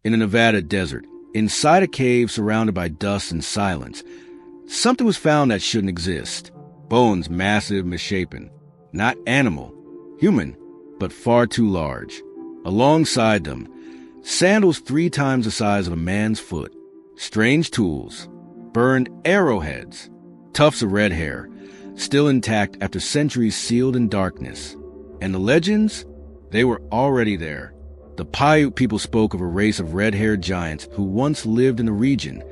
in a Nevada desert, inside a cave surrounded by dust and silence, something was found that shouldn't exist. Bones massive, misshapen. Not animal, human, but far too large. Alongside them, sandals 3 times the size of a man's foot. Strange tools. Burned arrowheads. Tufts of red hair, still intact after centuries sealed in darkness. And the legends? They were already there. The Paiute people spoke of a race of red-haired giants who once lived in the region,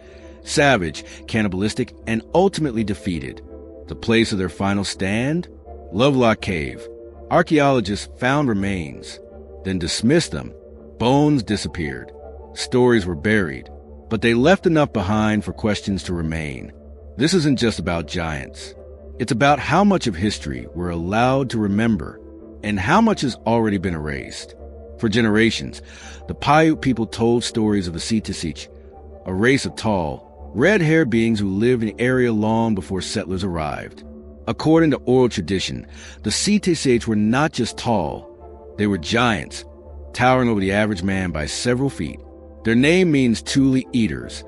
savage, cannibalistic, and ultimately defeated. The place of their final stand? Lovelock Cave. Archaeologists found remains, then dismissed them. Bones disappeared. Stories were buried, but they left enough behind for questions to remain. This isn't just about giants. It's about how much of history we're allowed to remember and how much has already been erased. For generations, the Paiute people told stories of the Sitesich, a race of tall, red-haired beings who lived in the area long before settlers arrived. According to oral tradition, the Sitesich were not just tall, they were giants, towering over the average man by several feet. Their name means Tule eaters,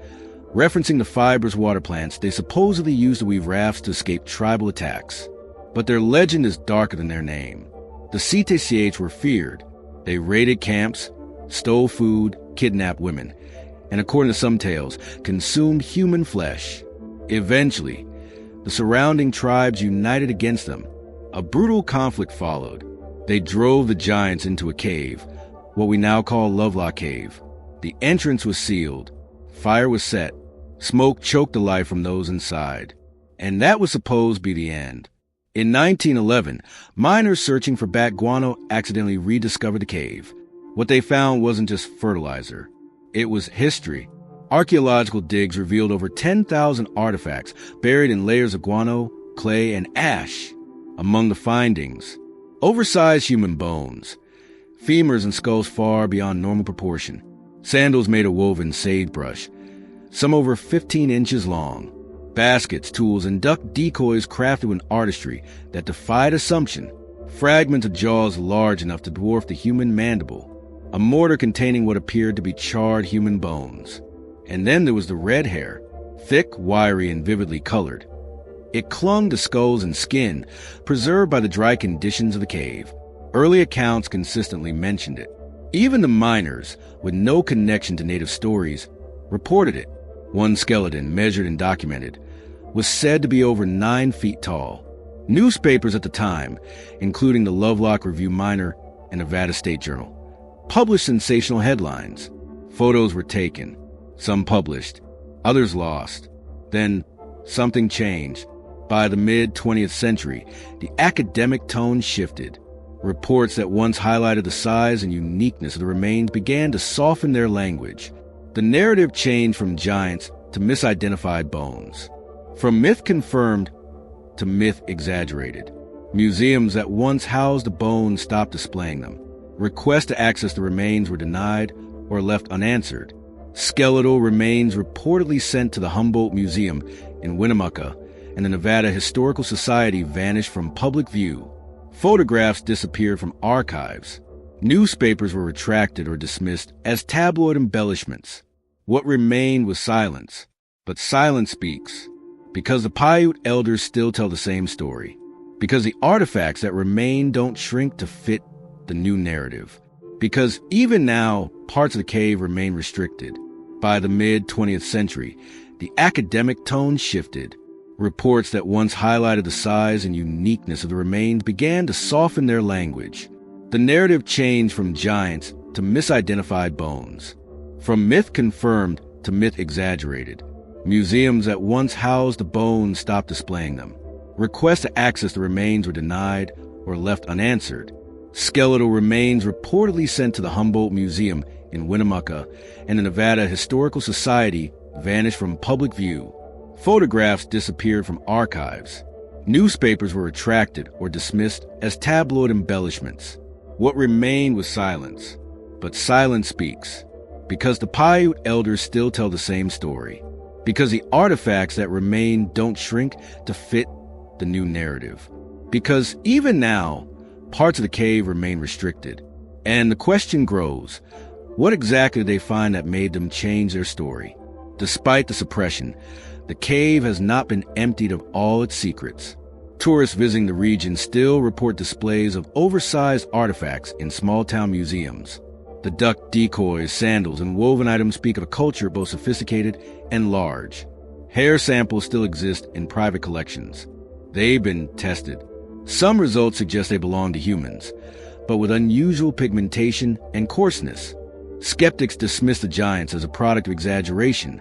referencing the fibrous water plants they supposedly used to weave rafts to escape tribal attacks. But their legend is darker than their name. The Sitesich were feared. They raided camps, stole food, kidnapped women, and according to some tales, consumed human flesh. Eventually, the surrounding tribes united against them. A brutal conflict followed. They drove the giants into a cave, what we now call Lovelock Cave. The entrance was sealed. Fire was set. Smoke choked the life from those inside. And that was supposed to be the end. In 1911, miners searching for bat guano accidentally rediscovered the cave. What they found wasn't just fertilizer. It was history. Archaeological digs revealed over 10,000 artifacts buried in layers of guano, clay, and ash. Among the findings, oversized human bones, femurs and skulls far beyond normal proportion, sandals made of woven sagebrush, some over 15 inches long, baskets, tools, and duck decoys crafted with artistry that defied assumption, fragments of jaws large enough to dwarf the human mandible, a mortar containing what appeared to be charred human bones. And then there was the red hair, thick, wiry, and vividly colored. It clung to skulls and skin, preserved by the dry conditions of the cave. Early accounts consistently mentioned it. Even the miners, with no connection to native stories, reported it. One skeleton, measured and documented, was said to be over 9 feet tall. Newspapers at the time, including the Lovelock Review-Minor and Nevada State Journal, published sensational headlines. Photos were taken, some published, others lost. Then something changed. By the mid-20th century, the academic tone shifted. Reports that once highlighted the size and uniqueness of the remains began to soften their language. The narrative changed from giants to misidentified bones, from myth confirmed to myth exaggerated. Museums that once housed the bones stopped displaying them. Requests to access the remains were denied or left unanswered. Skeletal remains reportedly sent to the Humboldt Museum in Winnemucca and the Nevada Historical Society vanished from public view. Photographs disappeared from archives. Newspapers were retracted or dismissed as tabloid embellishments. What remained was silence. But silence speaks. Because the Paiute elders still tell the same story. Because the artifacts that remain don't shrink to fit the new narrative. Because even now, parts of the cave remain restricted. By the mid-20th century, the academic tone shifted. Reports that once highlighted the size and uniqueness of the remains began to soften their language. The narrative changed from giants to misidentified bones. From myth confirmed to myth exaggerated. Museums that once housed the bones stopped displaying them. Requests to access the remains were denied or left unanswered. Skeletal remains reportedly sent to the Humboldt Museum in Winnemucca and the Nevada Historical Society vanished from public view. Photographs disappeared from archives. Newspapers were retracted or dismissed as tabloid embellishments. What remained was silence. But silence speaks. Because the Paiute elders still tell the same story. Because the artifacts that remain don't shrink to fit the new narrative. Because even now, parts of the cave remain restricted. And the question grows, What exactly did they find that made them change their story? Despite the suppression, the cave has not been emptied of all its secrets. Tourists visiting the region still report displays of oversized artifacts in small-town museums. The duck decoys, sandals, and woven items speak of a culture both sophisticated and large. Hair samples still exist in private collections. They've been tested. Some results suggest they belong to humans, but with unusual pigmentation and coarseness. Skeptics dismiss the giants as a product of exaggeration.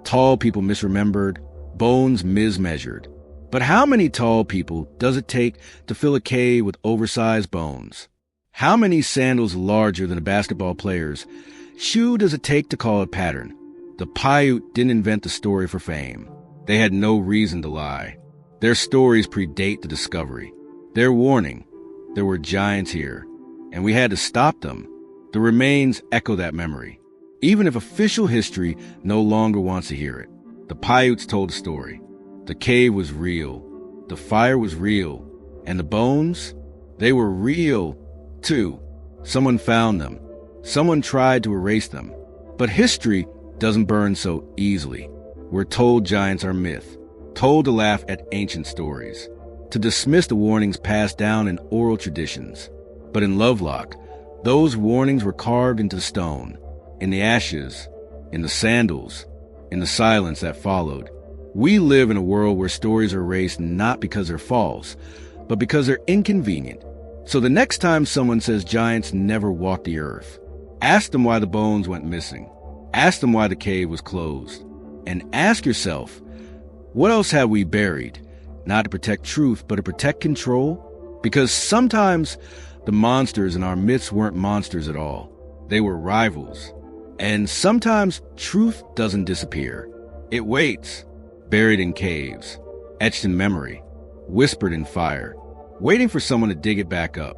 Tall people misremembered, bones mismeasured. But how many tall people does it take to fill a cave with oversized bones? How many sandals larger than a basketball player's shoe does it take to call a pattern? The Paiute didn't invent the story for fame. They had no reason to lie. Their stories predate the discovery. Their warning, there were giants here, and we had to stop them. The remains echo that memory, even if official history no longer wants to hear it. The Paiutes told a story. The cave was real. The fire was real. And the bones? They were real, too. Someone found them. Someone tried to erase them. But history doesn't burn so easily. We're told giants are myth, told to laugh at ancient stories, to dismiss the warnings passed down in oral traditions. But in Lovelock, those warnings were carved into stone, in the ashes, in the sandals, in the silence that followed. We live in a world where stories are erased not because they're false, but because they're inconvenient. So the next time someone says giants never walked the earth, ask them why the bones went missing. Ask them why the cave was closed. And ask yourself, what else have we buried? Not to protect truth, but to protect control? Because sometimes the monsters in our myths weren't monsters at all. They were rivals. And sometimes truth doesn't disappear. It waits, buried in caves, etched in memory, whispered in fire, waiting for someone to dig it back up.